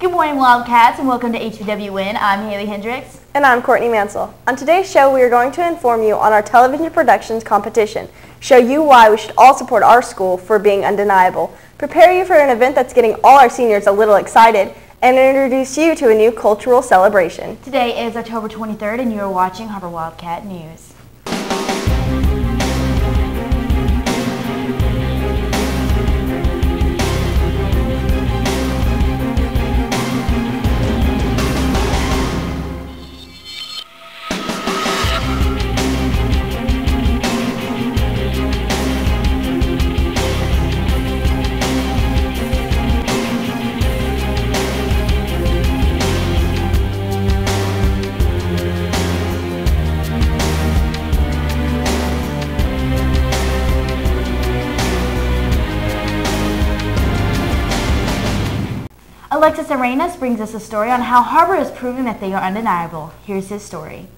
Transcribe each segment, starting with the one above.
Good morning, Wildcats, and welcome to HBWN. I'm Haley Hendricks. And I'm Courtney Mansell. On today's show, we are going to inform you on our television productions competition, show you why we should all support our school for being undeniable, prepare you for an event that's getting all our seniors a little excited, and introduce you to a new cultural celebration. Today is October 23rd, and you are watching Har-Ber Wildcat News. Alexis Arenas brings us a story on how Har-Ber is proving that they are undeniable. Here's his story.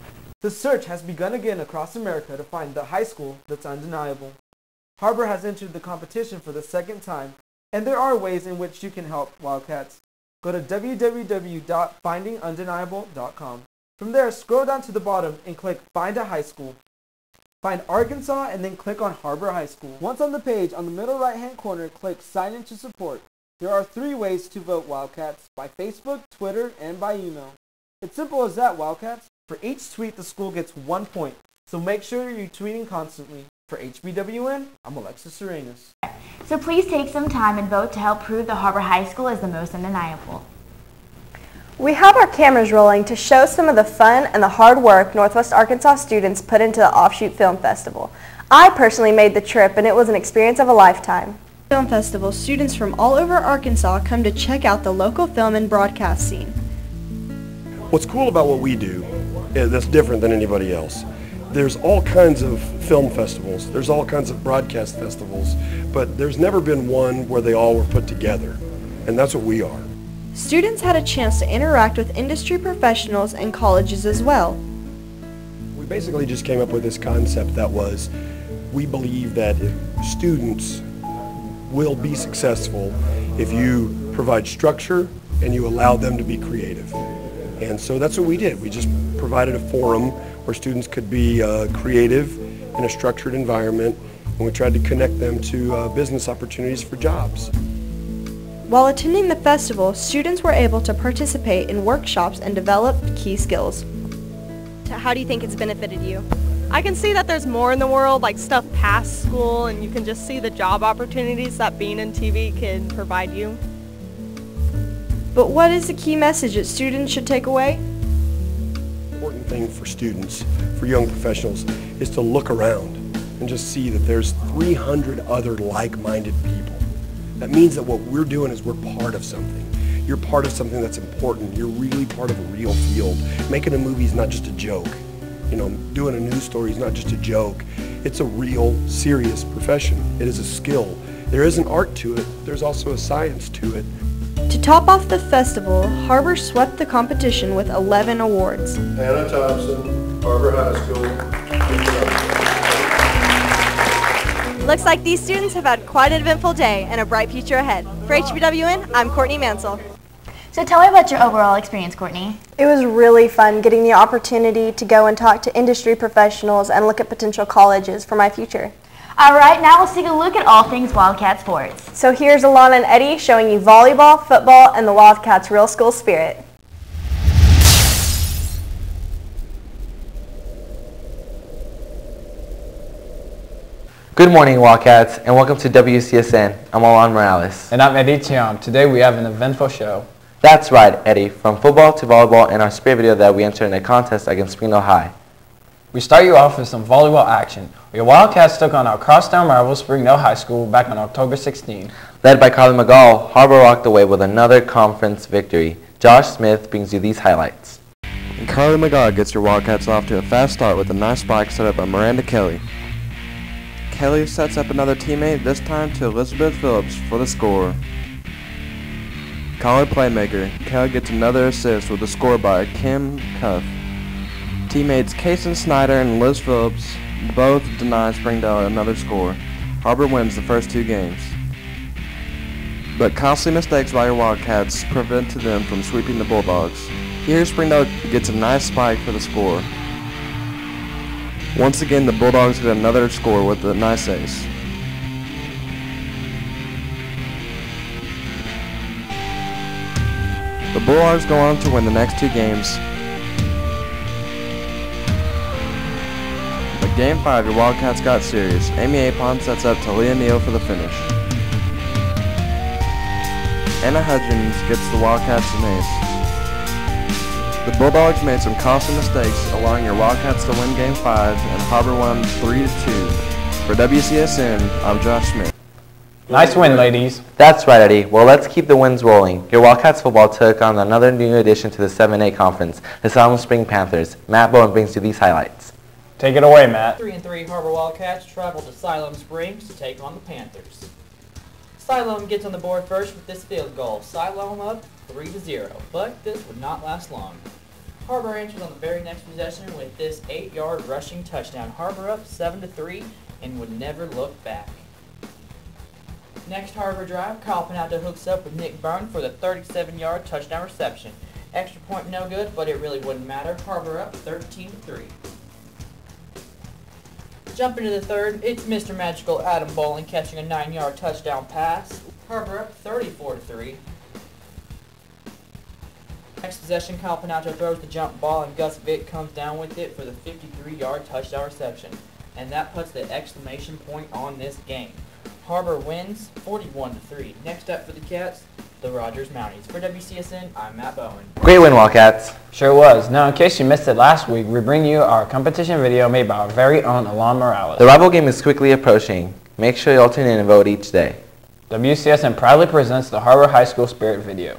The search has begun again across America to find the high school that's undeniable. Har-Ber has entered the competition for the second time, and there are ways in which you can help Wildcats. Go to www.findingundeniable.com. From there, scroll down to the bottom and click Find a High School. Find Arkansas and then click on Har-Ber High School. Once on the page, on the middle right-hand corner, click Sign in to support. There are 3 ways to vote Wildcats: by Facebook, Twitter, and by email. It's simple as that, Wildcats. For each tweet, the school gets 1 point, so make sure you're tweeting constantly. For HBWN, I'm Alexis Arenas. So please take some time and vote to help prove that Har-Ber High School is the most undeniable. We have our cameras rolling to show some of the fun and the hard work Northwest Arkansas students put into the Offshoot Film Festival. I personally made the trip, and it was an experience of a lifetime. Film Festival, students from all over Arkansas come to check out the local film and broadcast scene. What's cool about what we do is that's different than anybody else. There's all kinds of film festivals, there's all kinds of broadcast festivals, but there's never been one where they all were put together, and that's what we are. Students had a chance to interact with industry professionals and colleges as well. We basically just came up with this concept that was, we believe that students will be successful if you provide structure and you allow them to be creative. And so that's what we did. We just provided a forum where students could be creative in a structured environment, and we tried to connect them to business opportunities for jobs. While attending the festival, students were able to participate in workshops and develop key skills. How do you think it's benefited you? I can see that there's more in the world, like stuff past school, and you can just see the job opportunities that being in TV can provide you. But what is the key message that students should take away? The important thing for students, for young professionals, is to look around and just see that there's 300 other like-minded people. That means that what we're doing is we're part of something. You're part of something that's important. You're really part of a real field. Making a movie is not just a joke. You know, doing a news story is not just a joke. It's a real, serious profession. It is a skill. There is an art to it. There's also a science to it. To top off the festival, Har-Ber swept the competition with 11 awards. Hannah Thompson, Har-Ber High School. Looks like these students have had quite an eventful day and a bright future ahead. For HBWN, I'm Courtney Mansell. So tell me about your overall experience, Courtney. It was really fun getting the opportunity to go and talk to industry professionals and look at potential colleges for my future. All right, now let's take a look at all things Wildcat sports. So here's Alana and Eddie showing you volleyball, football, and the Wildcats' real school spirit. Good morning, Wildcats, and welcome to WCSN. I'm Alan Morales. And I'm Eddie Tiam. Today we have an eventful show. That's right, Eddie. From football to volleyball and our spirit video that we entered in a contest against Springdale High. We start you off with some volleyball action. Your Wildcats took on our crosstown rival Springdale High School back on October 16. Led by Carly McGall, Har-Ber walked away with another conference victory. Josh Smith brings you these highlights. And Carly McGall gets your Wildcats off to a fast start with a nice spike set up by Miranda Kelly. Kelly sets up another teammate, this time to Elizabeth Phillips for the score. Caller playmaker, Kelly gets another assist with a score by Kim Cuff. Teammates Kason Snyder and Liz Phillips both deny Springdale another score. Har-Ber wins the first 2 games. but costly mistakes by your Wildcats prevented them from sweeping the Bulldogs. Here, Springdale gets a nice spike for the score. Once again, the Bulldogs get another score with a nice ace. The Bulldogs go on to win the next 2 games. But Game 5, your Wildcats got serious. Amy Apon sets up Talia Neal for the finish. Anna Hudgens gets the Wildcats an ace. The Bulldogs made some costly mistakes, allowing your Wildcats to win Game 5, and Har-Ber won 3-2. For WCSN, I'm Josh Smith. Nice win, ladies. That's right, Eddie. Well, let's keep the wins rolling. Your Wildcats football took on another new addition to the 7A conference, the Salem Spring Panthers. Matt Bowen brings you these highlights. Take it away, Matt. 3-3 Har-Ber Wildcats travel to Siloam Springs to take on the Panthers. Siloam gets on the board first with this field goal. Siloam up 3-0, but this would not last long. Har-Ber answers on the very next possession with this 8-yard rushing touchdown. Har-Ber up 7-3 and would never look back. Next Har-Ber drive, Kyle Panalto hooks up with Nick Byrne for the 37-yard touchdown reception. Extra point no good, but it really wouldn't matter. Har-Ber up 13-3. Jump into the third, it's Mr. Magical Adam Bowling catching a 9-yard touchdown pass. Har-Ber up 34-3. Next possession, Kyle Panalto throws the jump ball and Gus Vick comes down with it for the 53-yard touchdown reception. And that puts the exclamation point on this game. Har-Ber wins 41-3. Next up for the Cats, the Rogers Mounties. For WCSN, I'm Matt Bowen. Great win, Wildcats. Sure was. Now, in case you missed it last week, we bring you our competition video made by our very own Alon Morales. The rival game is quickly approaching. Make sure you all tune in and vote each day. WCSN proudly presents the Har-Ber High School Spirit video.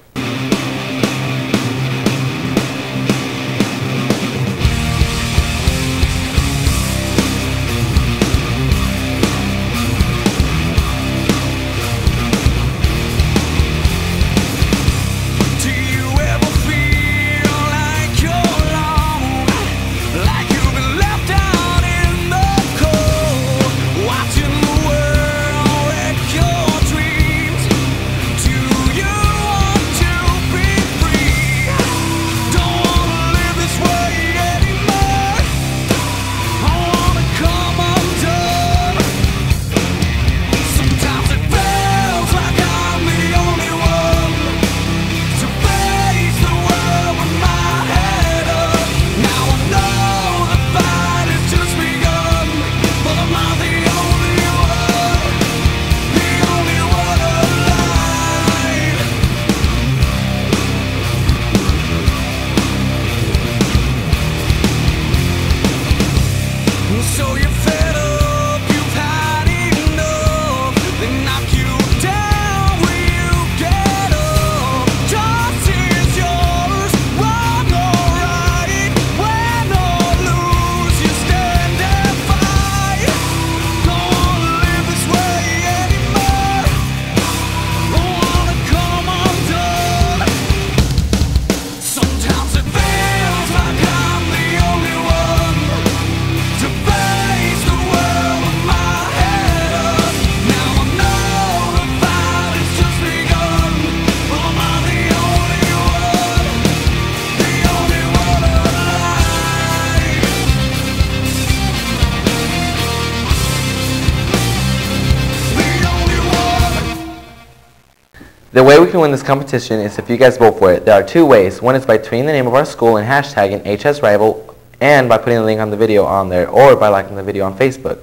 The way we can win this competition is if you guys vote for it. There are 2 ways. One is by tweeting the name of our school and hashtagging HSRival, and by putting the link on the video on there, or by liking the video on Facebook.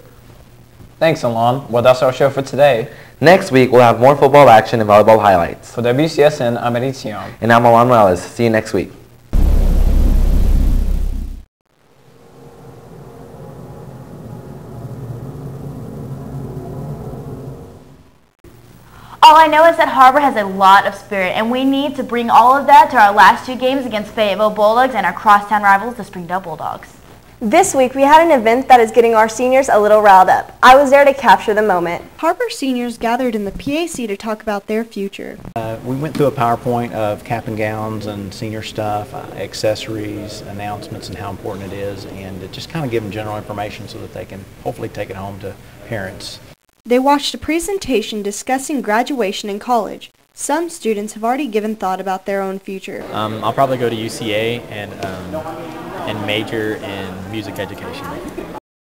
Thanks, Alon. Well, that's our show for today. Next week, we'll have more football action and volleyball highlights. For WCSN, I'm Eddie Tion. And I'm Alon Morales. See you next week. All I know is that Har-Ber has a lot of spirit, and we need to bring all of that to our last 2 games against Fayetteville Bulldogs and our crosstown rivals, the Springdale Bulldogs. This week we had an event that is getting our seniors a little riled up. I was there to capture the moment. Har-Ber seniors gathered in the PAC to talk about their future. We went through a PowerPoint of cap and gowns and senior stuff, accessories, announcements, and how important it is, and to just kind of give them general information so that they can hopefully take it home to parents. They watched a presentation discussing graduation in college. Some students have already given thought about their own future. I'll probably go to UCA and major in music education.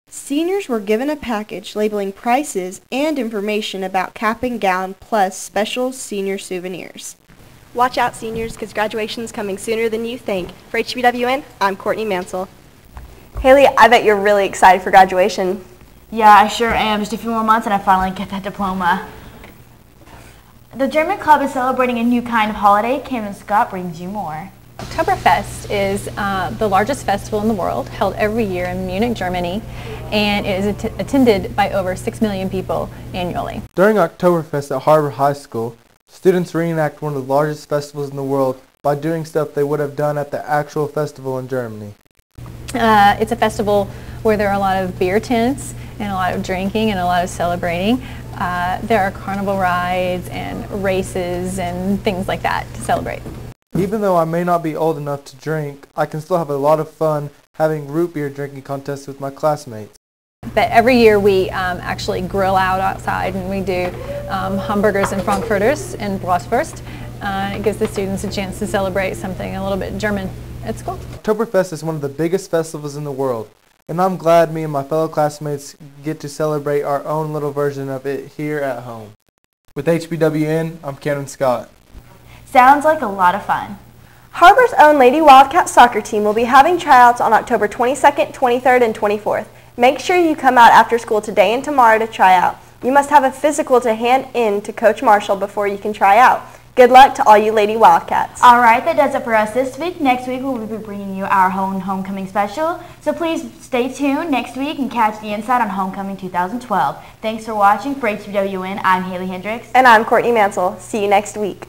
Seniors were given a package labeling prices and information about cap and gown plus special senior souvenirs. Watch out, seniors, because graduation's coming sooner than you think. For HBWN, I'm Courtney Mansell. Haley, I bet you're really excited for graduation. Yeah, I sure am. Just a few more months and I finally get that diploma. The German Club is celebrating a new kind of holiday. Cameron Scott brings you more. Oktoberfest is the largest festival in the world, held every year in Munich, Germany, and it is attended by over 6 million people annually. During Oktoberfest at Har-Ber High School, students reenact one of the largest festivals in the world by doing stuff they would have done at the actual festival in Germany. It's a festival where there are a lot of beer tents and a lot of drinking and a lot of celebrating. There are carnival rides and races and things like that to celebrate. Even though I may not be old enough to drink, I can still have a lot of fun having root beer drinking contests with my classmates. But every year we actually grill out outside and we do hamburgers and frankfurters and Bratwurst. It gives the students a chance to celebrate something a little bit German at school. Oktoberfest is one of the biggest festivals in the world, and I'm glad me and my fellow classmates get to celebrate our own little version of it here at home. With HBWN, I'm Cameron Scott. Sounds like a lot of fun. Har-Ber's own Lady Wildcat soccer team will be having tryouts on October 22nd, 23rd, and 24th. Make sure you come out after school today and tomorrow to try out. You must have a physical to hand in to Coach Marshall before you can try out. Good luck to all you Lady Wildcats. All right, that does it for us this week. Next week we'll be bringing you our homecoming special. So please stay tuned next week and catch the insight on Homecoming 2012. Thanks for watching. For HBWN, I'm Haley Hendricks. And I'm Courtney Mansell. See you next week.